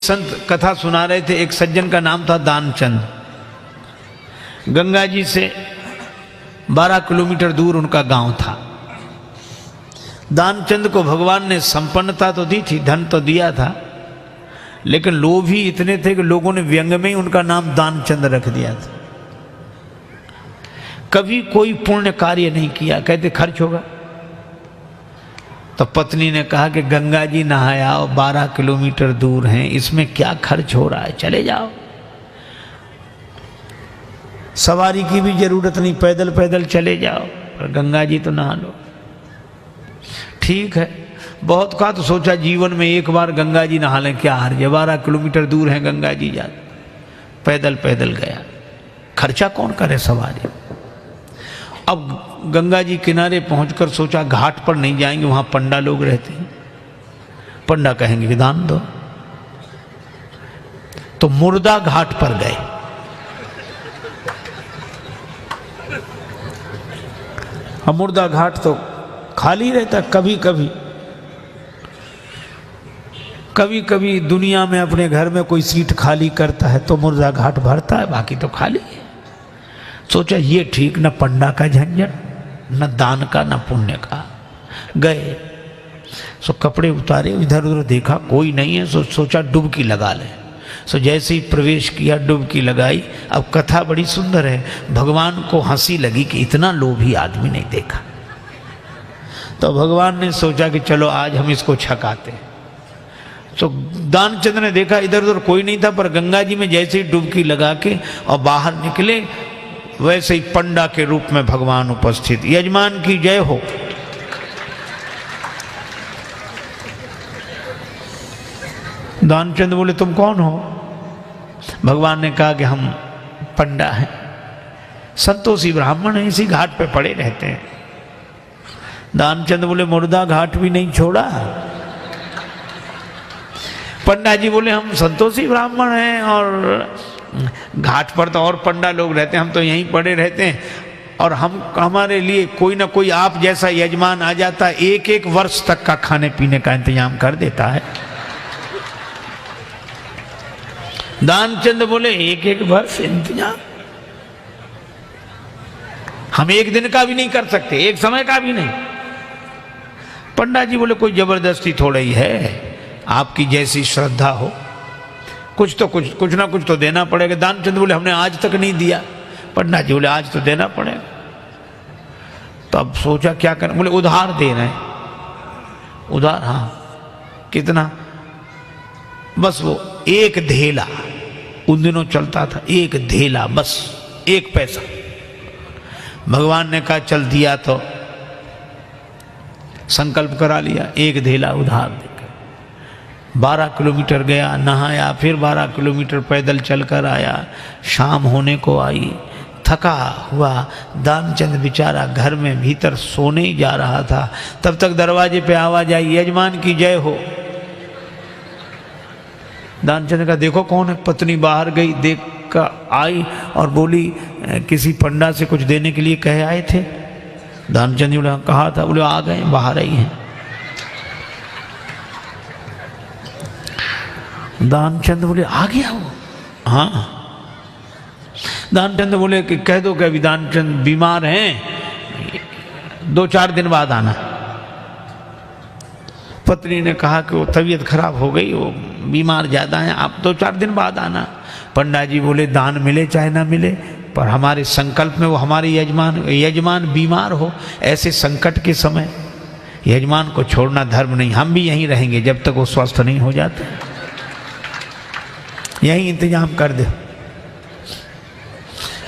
संत कथा सुना रहे थे। एक सज्जन का नाम था दानचंद। गंगा जी से 12 किलोमीटर दूर उनका गांव था। दानचंद को भगवान ने संपन्नता तो दी थी, धन तो दिया था, लेकिन लोभ ही इतने थे कि लोगों ने व्यंग में ही उनका नाम दानचंद रख दिया था। कभी कोई पुण्य कार्य नहीं किया, कहते खर्च होगा। तो पत्नी ने कहा कि गंगा जी नहाया और 12 किलोमीटर दूर हैं, इसमें क्या खर्च हो रहा है, चले जाओ। सवारी की भी जरूरत नहीं, पैदल पैदल चले जाओ, और गंगा जी तो नहा लो। ठीक है, बहुत कहा तो सोचा जीवन में एक बार गंगा जी नहा लें, क्या हर्ज है, 12 किलोमीटर दूर है गंगा जी, जा पैदल पैदल गया, खर्चा कौन करे सवारी। अब गंगा जी किनारे पहुंचकर सोचा घाट पर नहीं जाएंगे, वहां पंडा लोग रहते हैं, पंडा कहेंगे कि दान दो। तो मुर्दा घाट पर गए। अब मुर्दा घाट तो खाली रहता, कभी कभी कभी कभी दुनिया में अपने घर में कोई सीट खाली करता है तो मुर्दा घाट भरता है, बाकी तो खाली है। सोचा ये ठीक, न पंडा का झंझट, न दान का, न पुण्य का। गए सो कपड़े उतारे, इधर उधर देखा कोई नहीं है, सोचा डुबकी लगा ले। सो जैसे ही प्रवेश किया डुबकी लगाई। अब कथा बड़ी सुंदर है, भगवान को हंसी लगी कि इतना लोभी आदमी नहीं देखा। तो भगवान ने सोचा कि चलो आज हम इसको छकाते हैं। तो दानचंद ने देखा इधर उधर कोई नहीं था, पर गंगा जी में जैसे ही डुबकी लगा के और बाहर निकले, वैसे ही पंडा के रूप में भगवान उपस्थित। यजमान की जय हो। दानचंद बोले तुम कौन हो। भगवान ने कहा कि हम पंडा हैं, संतोषी ब्राह्मण हैं, इसी घाट पे पड़े रहते हैं। दानचंद बोले मुर्दा घाट भी नहीं छोड़ा। पंडा जी बोले हम संतोषी ब्राह्मण हैं और घाट पर तो और पंडा लोग रहते हैं, हम तो यहीं पड़े रहते हैं, और हम हमारे लिए कोई ना कोई आप जैसा यजमान आ जाता, एक एक वर्ष तक का खाने पीने का इंतजाम कर देता है। दानचंद बोले एक एक वर्ष इंतजाम, हम एक दिन का भी नहीं कर सकते, एक समय का भी नहीं। पंडा जी बोले कोई जबरदस्ती थोड़ा ही है, आपकी जैसी श्रद्धा हो, कुछ ना कुछ तो देना पड़ेगा। दानचंद बोले हमने आज तक नहीं दिया। पंडा जी बोले आज तो देना पड़ेगा। तो अब सोचा क्या करना, बोले उधार दे रहे हैं। उधार, हाँ कितना, बस वो एक धेला, उन दिनों चलता था एक धेला, बस 1 पैसा। भगवान ने कहा चल दिया, तो संकल्प करा लिया, 1 धेला उधार देकर 12 किलोमीटर गया, नहाया, फिर 12 किलोमीटर पैदल चलकर आया। शाम होने को आई, थका हुआ दानचंद बेचारा घर में भीतर सोने ही जा रहा था। तब तक दरवाजे पे आवाज आई, यजमान की जय हो। दानचंद का देखो कौन है। पत्नी बाहर गई, देख कर आई और बोली किसी पंडा से कुछ देने के लिए कहे आए थे। दानचंद जी बोले कहा था, बोले आ गए, बाहर आई हैं। दानचंद बोले आ गया वो, हाँ। दानचंद बोले कि कह दो कि अभी दानचंद बीमार हैं, 2-4 दिन बाद आना। पत्नी ने कहा कि वो तबीयत खराब हो गई, वो बीमार ज़्यादा हैं, आप 2-4 दिन बाद आना। पंडा जी बोले दान मिले चाहे ना मिले, पर हमारे संकल्प में वो हमारे यजमान बीमार हो, ऐसे संकट के समय यजमान को छोड़ना धर्म नहीं, हम भी यहीं रहेंगे जब तक वो स्वस्थ नहीं हो जाते, यहीं इंतजाम कर दे।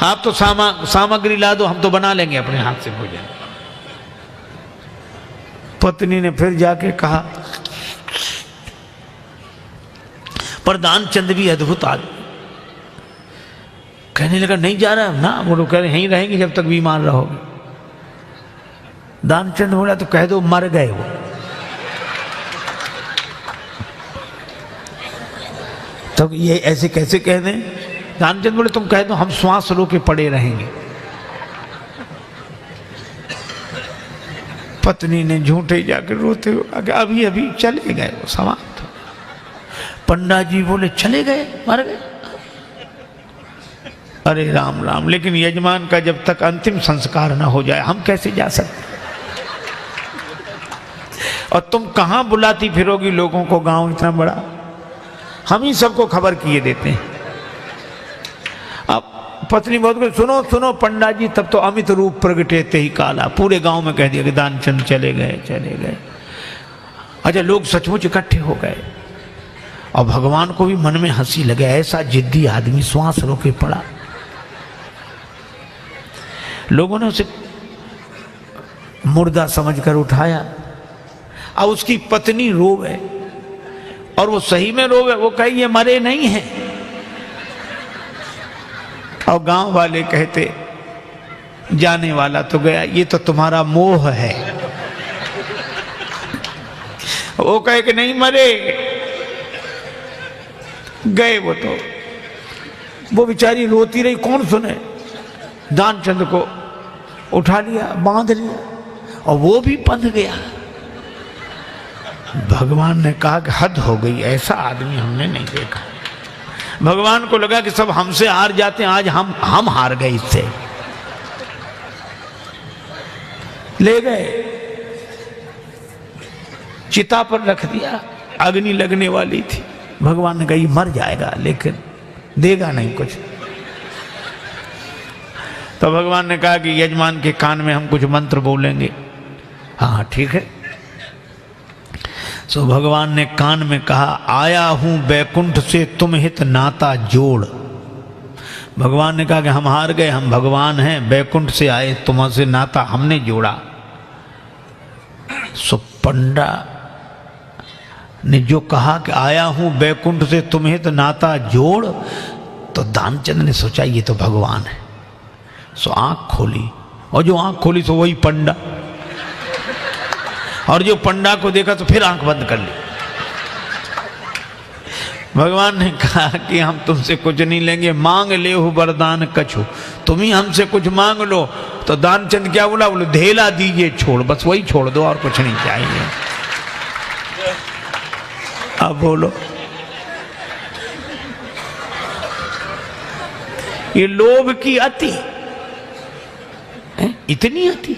आप तो सामग्री ला दो, हम तो बना लेंगे अपने हाथ से भोजन। पत्नी ने फिर जाके कहा, पर दानचंद भी अद्भुत आदमी, कहने लगा नहीं जा रहा ना, बोलो कह रहे यहीं रहेंगे जब तक बीमार रहोगे। दानचंद बोला तो कह दो मर गए वो। तो ये ऐसे कैसे कह दें। दानचंद बोले तुम कह दो हम श्वास रो के पड़े रहेंगे। पत्नी ने झूठे जाकर रोते हुए अभी अभी चले गए, वो समाप्त। पंडा जी बोले चले गए, मर गए। अरे राम राम, लेकिन यजमान का जब तक अंतिम संस्कार ना हो जाए हम कैसे जा सकते। और तुम कहां बुलाती फिरोगी लोगों को, गांव इतना बड़ा, हम ही सबको खबर किए देते हैं। अब पत्नी बहुत कुछ, सुनो सुनो पंडा जी, तब तो अमित रूप प्रगटे ते ही काला, पूरे गांव में कह दिया कि दानचंद चले गए चले गए। अच्छा, लोग सचमुच इकट्ठे हो गए और भगवान को भी मन में हंसी लगे, ऐसा जिद्दी आदमी श्वास रोके पड़ा। लोगों ने उसे मुर्दा समझकर उठाया। अब उसकी पत्नी रोवे, और वो सही में रोवे, वो कहे ये मरे नहीं हैं। और गांव वाले कहते जाने वाला तो गया, ये तो तुम्हारा मोह है। वो कहे कि नहीं मरे, गए वो तो। वो बेचारी रोती रही, कौन सुने। दानचंद को उठा लिया, बांध लिया, और वो भी बंध गया। भगवान ने कहा कि हद हो गई, ऐसा आदमी हमने नहीं देखा। भगवान को लगा कि सब हमसे हार जाते हैं, आज हम हार गए इससे। ले गए, चिता पर रख दिया, अग्नि लगने वाली थी। भगवान ने कहा ये मर जाएगा लेकिन देगा नहीं कुछ। तो भगवान ने कहा कि यजमान के कान में हम कुछ मंत्र बोलेंगे। हाँ ठीक है। सो भगवान ने कान में कहा, आया हूं बैकुंठ से तुम हित नाता जोड़। भगवान ने कहा कि हम हार गए, हम भगवान हैं, बैकुंठ से आए, तुमसे नाता हमने जोड़ा। सो पंडा ने जो कहा कि आया हूं बैकुंठ से तुम हित नाता जोड़, तो दानचंद ने सोचा ये तो भगवान है। सो आंख खोली, और जो आंख खोली तो वही पंडा, और जो पंडा को देखा तो फिर आंख बंद कर ली। भगवान ने कहा कि हम तुमसे कुछ नहीं लेंगे, मांग ले हो वरदान कछु, तुम ही हमसे कुछ मांग लो। तो दानचंद क्या बोला, बोले धेला दीजिए छोड़, बस वही छोड़ दो और कुछ नहीं चाहिए। अब बोलो, ये लोभ की अति, इतनी अति।